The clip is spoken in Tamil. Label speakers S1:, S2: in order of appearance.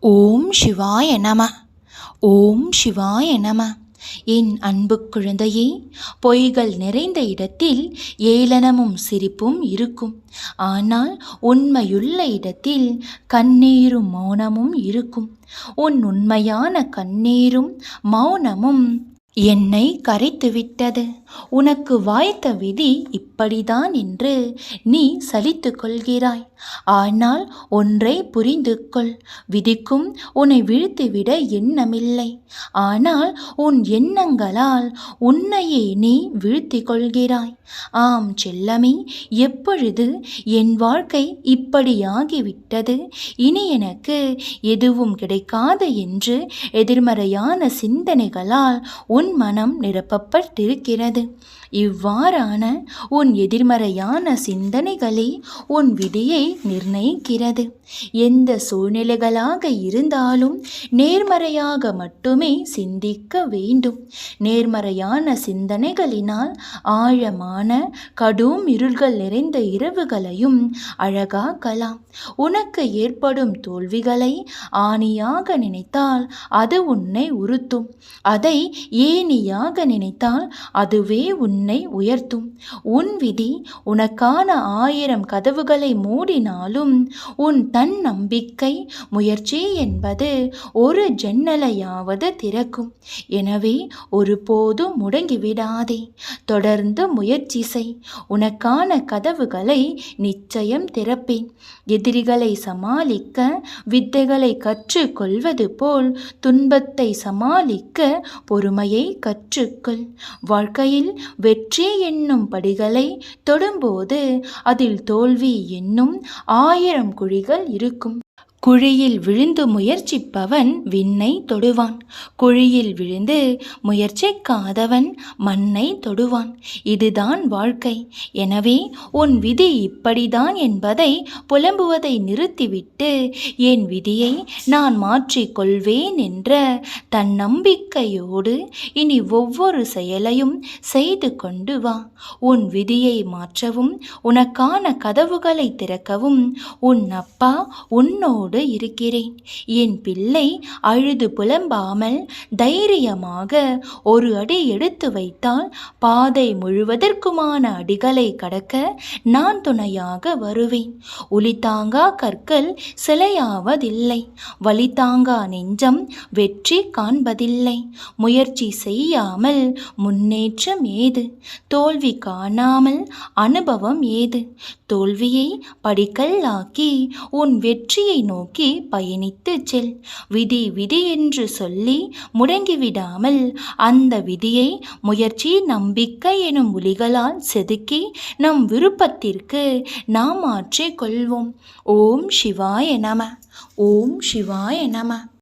S1: ஓம் சிவாய நம. ஓம் சிவாய நம. என் அன்பு குழந்தையே, பொய்கள் நிறைந்த இடத்தில் ஏளனமும் சிரிப்பும் இருக்கும். ஆனால் உண்மையுள்ள இடத்தில் கண்ணீரும் மௌனமும் இருக்கும். உன் உண்மையான கண்ணீரும் மௌனமும் என்னை கரைத்துவிட்டது. உனக்கு வாய்த்த விதி இப்படிதான் என்று நீ சலித்து கொள்கிறாய். ஆனால் ஒன்றை புரிந்து கொள், விதிக்கும் உன்னை வீழ்த்திவிட எண்ணமில்லை. ஆனால் உன் எண்ணங்களால் உன்னையே நீ வீழ்த்தி கொள்கிறாய். ஆம் செல்லமே, எப்பொழுது என் வாழ்க்கை இப்படியாகிவிட்டது, இனி எனக்கு எதுவும் கிடைக்காது என்று எதிர்மறையான சிந்தனைகளால் உன் மனம் நிரப்பப்பட்டிருக்கிறது. இவ்வாறான உன் எதிர்மறையான சிந்தனைகளே உன் விதியை நிர்ணயிக்கிறது. எந்த சூழ்நிலைகளாக இருந்தாலும் நேர்மறையாக மட்டுமே சிந்திக்க வேண்டும். நேர்மறையான சிந்தனைகளினால் ஆழமான கடும் இருள்கள் நிறைந்த இரவுகளையும் அழகாக்கலாம். உனக்கு ஏற்படும் தோல்விகளை ஆணியாக நினைத்தால் அது உன்னை உறுத்தும். அதை ஏணியாக நினைத்தால் அதுவே உன்னை உயர்த்தும். உன் விதி உனக்கான 1000 கதவுகளை மூடினாலும் உன் தன் நம்பிக்கை முயற்சி என்பது ஒரு ஜன்னலையாவது திறக்கும். எனவே ஒருபோதும் முடங்கிவிடாதே. தொடர்ந்து முயற்சி செய். உனக்கான கதவுகளை நிச்சயம் திறப்பேன். எதிரிகளை சமாளிக்க வித்தைகளை கற்றுக்கொள்வது போல் துன்பத்தை சமாளிக்க பொறுமையை கற்றுக்கொள். வாழ்க்கையில் வெற்றி என்னும் படிகளை தொடும்போது அதில் தோல்வி என்னும் 1000 குழிகள் இருக்கும். குழியில் விழுந்து முயற்சிப்பவன் விண்ணை தொடுவான். குழியில் விழுந்து முயற்சிக்காதவன் மண்ணை தொடுவான். இதுதான் வாழ்க்கை. எனவே உன் விதி இப்படிதான் என்பதை புலம்புவதை நிறுத்திவிட்டு என் விதியை நான் மாற்றிக்கொள்வேன் என்ற தன்னம்பிக்கையோடு இனி ஒவ்வொரு செயலையும் செய்து கொண்டு வா. உன் விதியை மாற்றவும் உனக்கான கதவுகளை திறக்கவும் உன் அப்பா உன்னோடு இருக்கிறேன். என் பிள்ளை, அழுது புலம்பாமல் தைரியமாக ஒரு அடி எடுத்து வைத்தால் பாதை முழுவதற்குமான அடிகளை கடக்க நான் துணையாக வருவேன். ஒளிதாங்கா கற்கள் சிலையாவதில்லை. வலிதாங்கா நெஞ்சம் வெற்றி காண்பதில்லை. முயற்சி செய்யாமல் முன்னேற்றம் ஏது? தோல்வி காணாமல் அனுபவம் ஏது? தோல்வியை படிக்கல்லாக்கி உன் வெற்றியை நோக்கி பயணித்து செல். விதி விதி என்று சொல்லி முடங்கிவிடாமல் அந்த விதியை முயற்சி நம்பிக்கை எனும் ஒளிகளால் செதுக்கி நம் விருப்பத்திற்கு நாம் மாற்றிக் கொள்வோம். ஓம் சிவாய நம. ஓம் சிவாய நம.